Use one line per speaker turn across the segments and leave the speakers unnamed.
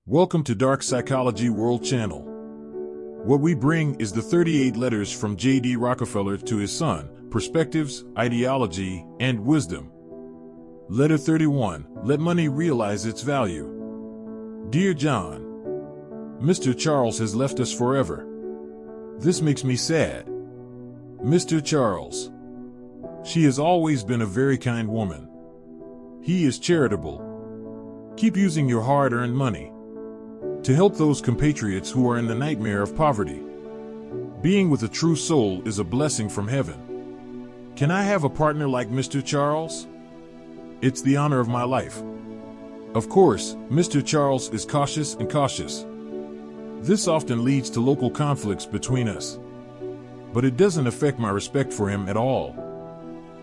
Welcome to Dark Psychology World Channel. What we bring is the 38 letters from J.D. Rockefeller to his son, perspectives, ideology, and wisdom. Letter 31, let money realize its value. Dear John, Mr. Charles has left us forever. This makes me sad. Mr. Charles. She has always been a very kind woman. He is charitable. Keep using your hard-earned money to help those compatriots who are in the nightmare of poverty. Being with a true soul is a blessing from heaven. Can I have a partner like Mr. Charles? It's the honor of my life. Of course, Mr. Charles is cautious and cautious. This often leads to local conflicts between us. But it doesn't affect my respect for him at all.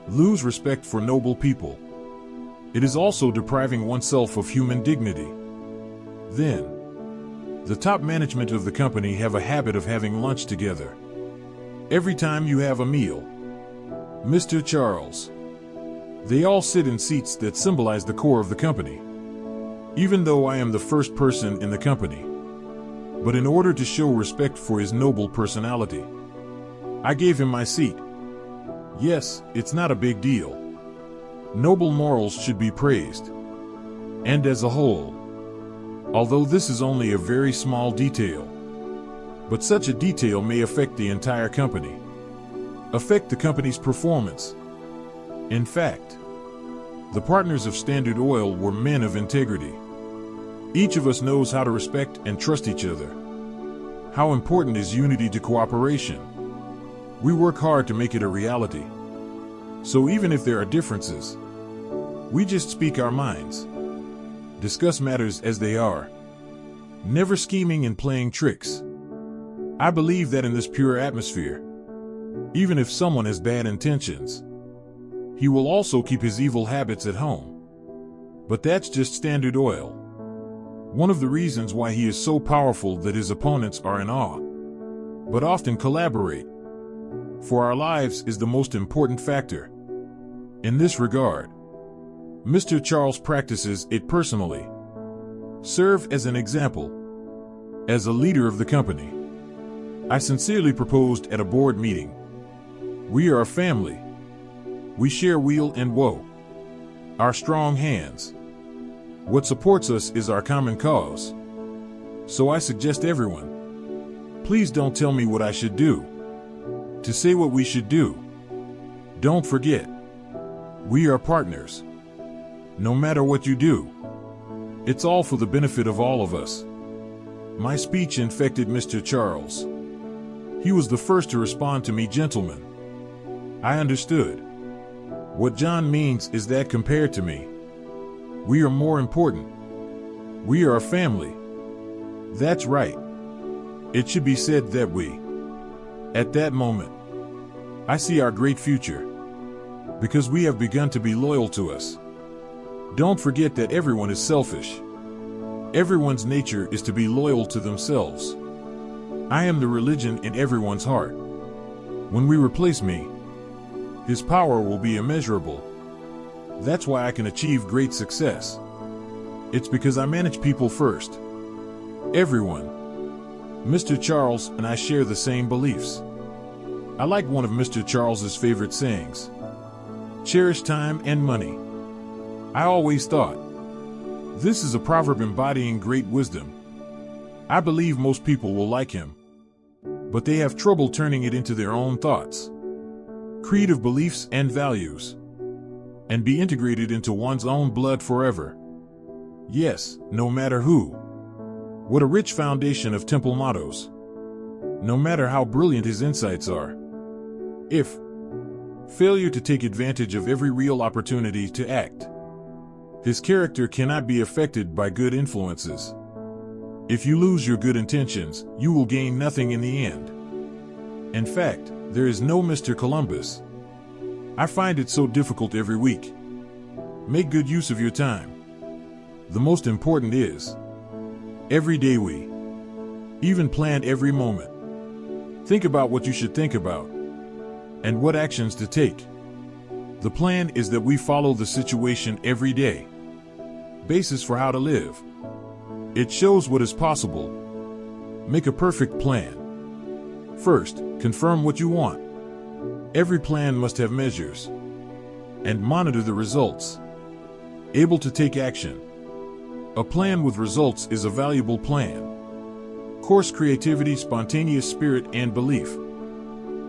Lose respect for noble people. It is also depriving oneself of human dignity. Then, the top management of the company have a habit of having lunch together. Every time you have a meal, Mr. Charles, they all sit in seats that symbolize the core of the company. Even though I am the first person in the company. But in order to show respect for his noble personality, I gave him my seat. Yes, it's not a big deal. Noble morals should be praised. And as a whole, although this is only a very small detail, but such a detail may affect the entire company, affect the company's performance. In fact, the partners of Standard Oil were men of integrity. Each of us knows how to respect and trust each other. How important is unity to cooperation? We work hard to make it a reality. So even if there are differences, we just speak our minds. Discuss matters as they are. Never scheming and playing tricks. I believe that in this pure atmosphere, even if someone has bad intentions, he will also keep his evil habits at home. But that's just Standard Oil. One of the reasons why he is so powerful that his opponents are in awe, but often collaborate. For our lives is the most important factor. In this regard, Mr. Charles practices it personally. Serve as an example. As a leader of the company, I sincerely proposed at a board meeting. We are a family. We share weal and woe. Our strong hands. What supports us is our common cause. So I suggest everyone, please don't tell me what I should do. To say what we should do. Don't forget, we are partners. No matter what you do, it's all for the benefit of all of us. My speech infected Mr. Charles. He was the first to respond to me, gentlemen. I understood. What John means is that compared to me, we are more important. We are a family. That's right. It should be said that we. At that moment, I see our great future, because we have begun to be loyal to us. Don't forget that everyone is selfish. Everyone's nature is to be loyal to themselves. I am the religion in everyone's heart. When we replace me, his power will be immeasurable. That's why I can achieve great success. It's because I manage people first. Everyone. Mr. Charles and I share the same beliefs. I like one of Mr. Charles's favorite sayings. Cherish time and money. I always thought, this is a proverb embodying great wisdom. I believe most people will like him, but they have trouble turning it into their own thoughts, creative beliefs and values, and be integrated into one's own blood forever. Yes, no matter who. What a rich foundation of temple mottos. No matter how brilliant his insights are. If failure to take advantage of every real opportunity to act. His character cannot be affected by good influences. If you lose your good intentions, you will gain nothing in the end. In fact, there is no Mr. Columbus. I find it so difficult every week. Make good use of your time. The most important is, every day we even plan every moment. Think about what you should think about and what actions to take. The plan is that we follow the situation every day. Basis for how to live. It shows what is possible. Make a perfect plan. First, confirm what you want. Every plan must have measures. And monitor the results. Able to take action. A plan with results is a valuable plan. Coarse creativity, spontaneous spirit, and belief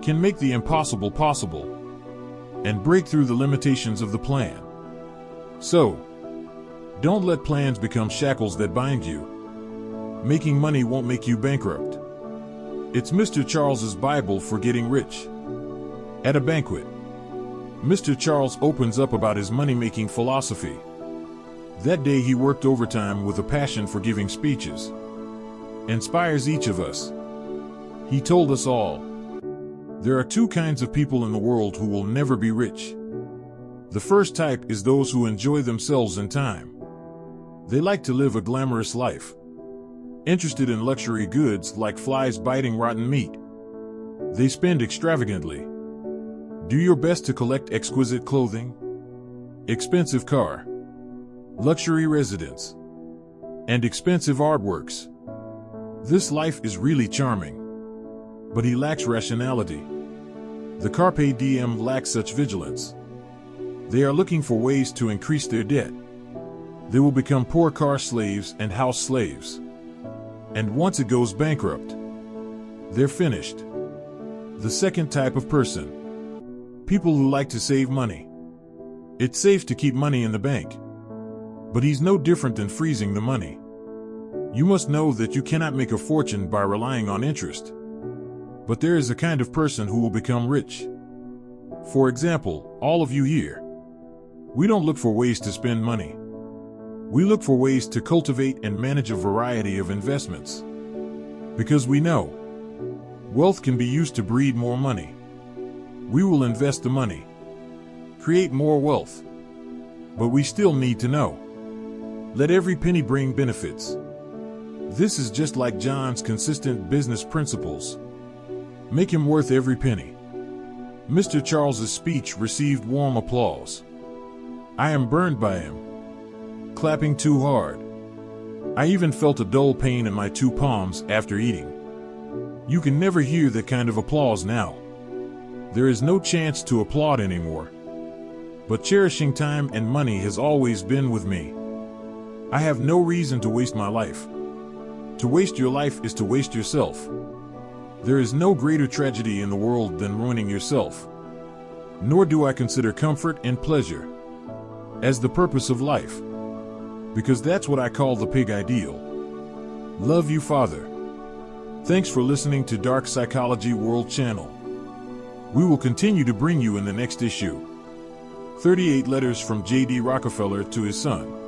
can make the impossible possible and break through the limitations of the plan. So, don't let plans become shackles that bind you. Making money won't make you bankrupt. It's Mr. Charles's Bible for getting rich. At a banquet, Mr. Charles opens up about his money-making philosophy. That day he worked overtime with a passion for giving speeches. Inspires each of us. He told us all, there are two kinds of people in the world who will never be rich. The first type is those who enjoy themselves in time. They like to live a glamorous life. Interested in luxury goods like flies biting rotten meat. They spend extravagantly. Do your best to collect exquisite clothing, expensive car, luxury residence, and expensive artworks. This life is really charming. But he lacks rationality. The carpe diem lacks such vigilance. They are looking for ways to increase their debt. They will become poor car slaves and house slaves. And once it goes bankrupt, they're finished. The second type of person. People who like to save money. It's safe to keep money in the bank. But he's no different than freezing the money. You must know that you cannot make a fortune by relying on interest. But there is a kind of person who will become rich. For example, all of you here. We don't look for ways to spend money. We look for ways to cultivate and manage a variety of investments. Because we know wealth can be used to breed more money. We will invest the money, create more wealth. But we still need to know. Let every penny bring benefits. This is just like John's consistent business principles. Make him worth every penny. Mr. Charles's speech received warm applause. I am burned by him. Clapping too hard. I even felt a dull pain in my two palms after eating. You can never hear that kind of applause now. There is no chance to applaud anymore. But cherishing time and money has always been with me. I have no reason to waste my life. To waste your life is to waste yourself. There is no greater tragedy in the world than ruining yourself. Nor do I consider comfort and pleasure as the purpose of life. Because that's what I call the pig ideal. Love you, Father. Thanks for listening to Dark Psychology World Channel. We will continue to bring you in the next issue. 38 letters from J.D. Rockefeller to his son.